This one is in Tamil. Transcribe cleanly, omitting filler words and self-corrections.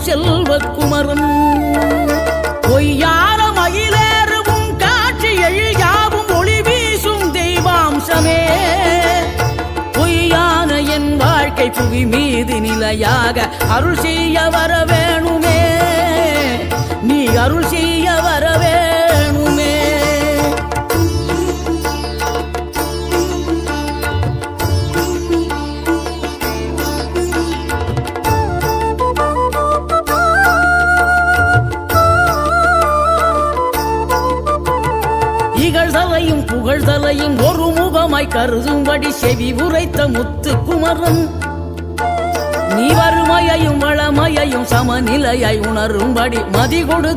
செல்வ குமரன் பொய்யான மயிலேறும் காட்சி எழியாவும் ஒளி வீசும் தெய்வாம்சமே பொய்யான என் வாழ்க்கை புவி மீது நிலையாக அருள் செய்ய வர வேணுமே நீ அருள் செய்ய வர வேணுமே இகழ்தலையும் புகழ்தலையும் ஒரு முகமாய் கருதும்படி செவி உரைத்த முத்து குமரன் நீ வறுமையையும் வளமையையும் சமநிலையை உணரும்படி மதி கொடு